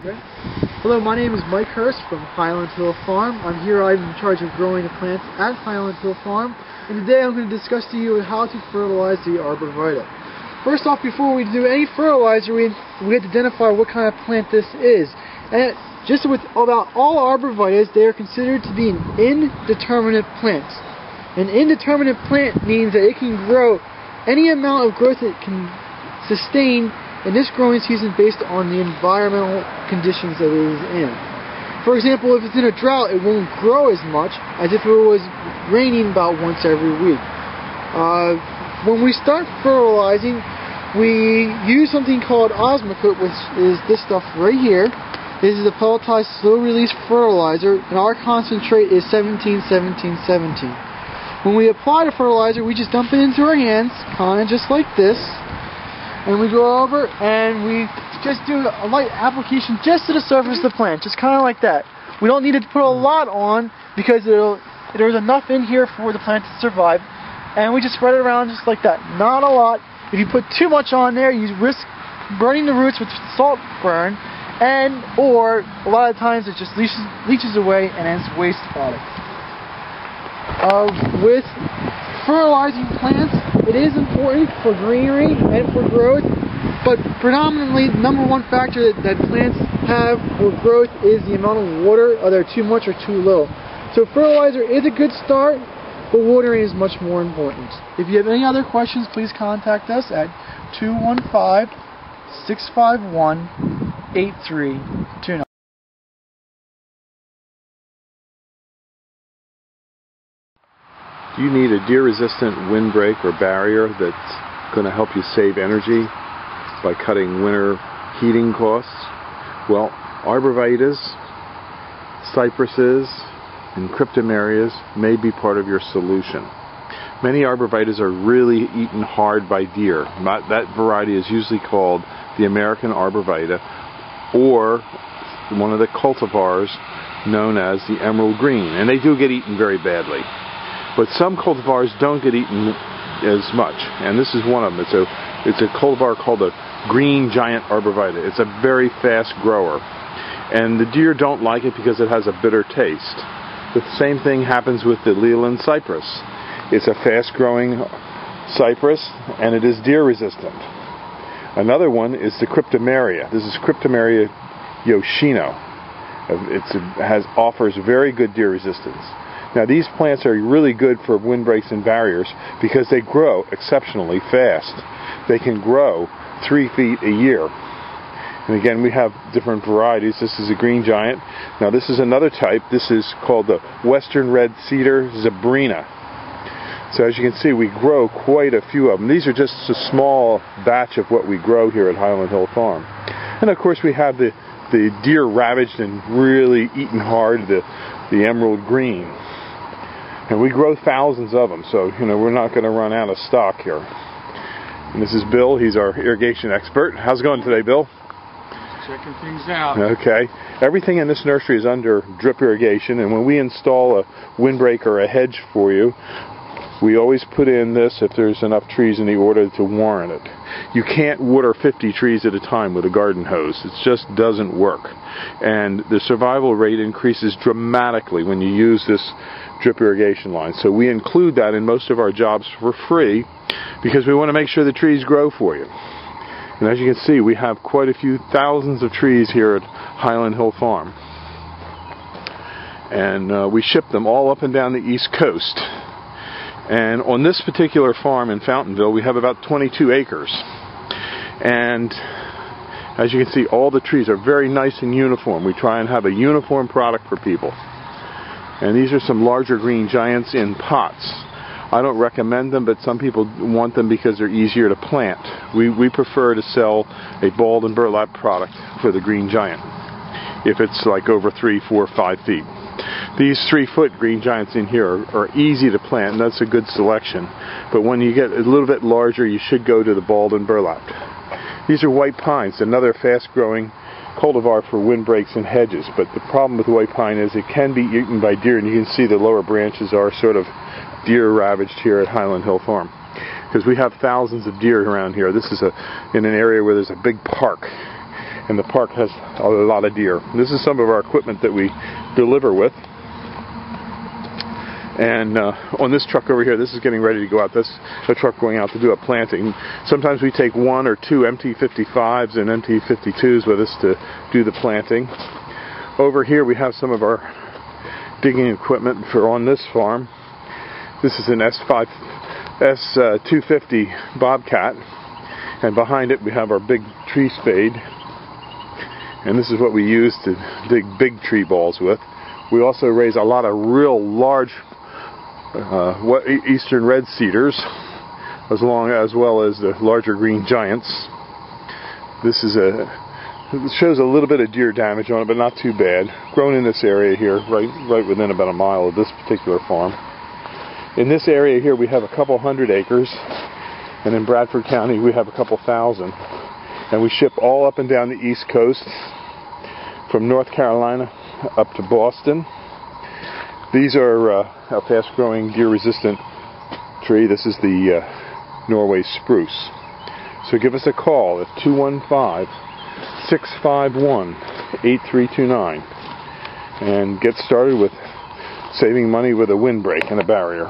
Okay. Hello, my name is Mike Hurst from Highland Farm. I'm in charge of growing the plants at Highland Farm, and today I'm going to discuss to you how to fertilize the Arborvitae. First off, before we do any fertilizer, we have to identify what kind of plant this is. And just with about all Arborvitaes, they are considered to be an indeterminate plant. An indeterminate plant means that it can grow any amount of growth it can sustain in this growing season based on the environmental conditions that it is in. For example, if it's in a drought, it won't grow as much as if it was raining about once every week. When we start fertilizing, we use something called Osmocote, which is this stuff right here. This is a pelletized slow-release fertilizer, and our concentrate is 17-17-17. When we apply the fertilizer, we just dump it into our hands, kind of just like this. And we go over and we just do a light application just to the surface of the plant, just kind of like that. We don't need to put a lot on because there's enough in here for the plant to survive. And we just spread it around just like that. Not a lot. If you put too much on there, you risk burning the roots with salt burn, or a lot of times it just leaches away and ends waste product. With fertilizing plants, it is important for greenery and for growth, but predominantly the number one factor that plants have for growth is the amount of water, either too much or too little. So fertilizer is a good start, but watering is much more important. If you have any other questions, please contact us at 215-651-8329. Do you need a deer-resistant windbreak or barrier that's going to help you save energy by cutting winter heating costs? Well, Arborvitaes, cypresses, and cryptomerias may be part of your solution. Many Arborvitaes are really eaten hard by deer. That variety is usually called the American Arborvitae, or one of the cultivars known as the emerald green, and they do get eaten very badly. But some cultivars don't get eaten as much, and this is one of them. It's a cultivar called a green giant Arborvitae. It's a very fast grower, and the deer don't like it because it has a bitter taste. The same thing happens with the Highland cypress. It's a fast-growing cypress, and it is deer-resistant. Another one is the cryptomeria. This is Cryptomeria yoshino. It offers very good deer resistance. Now, these plants are really good for windbreaks and barriers because they grow exceptionally fast. They can grow 3 feet a year. And again, we have different varieties. This is a green giant. Now, this is another type. This is called the Western Red Cedar Zebrina. So as you can see, we grow quite a few of them. These are just a small batch of what we grow here at Highland Hill Farm. And of course, we have the deer ravaged and really eaten hard, the emerald green. And we grow thousands of them, so we're not going to run out of stock here. And this is Bill. He's our irrigation expert. How's it going today, Bill? Checking things out. Okay. Everything in this nursery is under drip irrigation, and when we install a windbreak or a hedge for you, we always put in this if there's enough trees in the order to warrant it. You can't water 50 trees at a time with a garden hose. It just doesn't work. And the survival rate increases dramatically when you use this drip irrigation line. So we include that in most of our jobs for free because we want to make sure the trees grow for you. And as you can see, we have quite a few thousands of trees here at Highland Hill Farm. And we ship them all up and down the East Coast. And on this particular farm in Fountainville, we have about 22 acres. And as you can see, all the trees are very nice and uniform. We try and have a uniform product for people. And these are some larger green giants in pots. I don't recommend them, but some people want them because they're easier to plant. We prefer to sell a balled and burlap product for the green giant if it's like over 3, 4, 5 feet. These 3-foot green giants in here are easy to plant, and that's a good selection. But when you get a little bit larger, you should go to the balled and burlapped. These are white pines, another fast-growing cultivar for windbreaks and hedges. But the problem with white pine is it can be eaten by deer, and you can see the lower branches are sort of deer ravaged here at Highland Hill Farm. Because we have thousands of deer around here. This is in an area where there's a big park. and the park has a lot of deer. This is some of our equipment that we deliver with. And on this truck over here, this is getting ready to go out. This is a truck going out to do a planting. Sometimes we take 1 or 2 MT55s and MT52s with us to do the planting. Over here we have some of our digging equipment for on this farm. This is an S250 Bobcat, and behind it we have our big tree spade. And this is what we use to dig big tree balls with. We also raise a lot of real large eastern red cedars, as well as the larger green giants. This is it shows a little bit of deer damage on it, but not too bad. Grown in this area here, right within about a mile of this particular farm. In this area here we have a couple hundred acres, and in Bradford County we have a couple thousand. And we ship all up and down the East Coast, from North Carolina up to Boston. These are a fast-growing, deer-resistant tree. This is the Norway spruce. So give us a call at 215-651-8329 and get started with saving money with a windbreak and a barrier.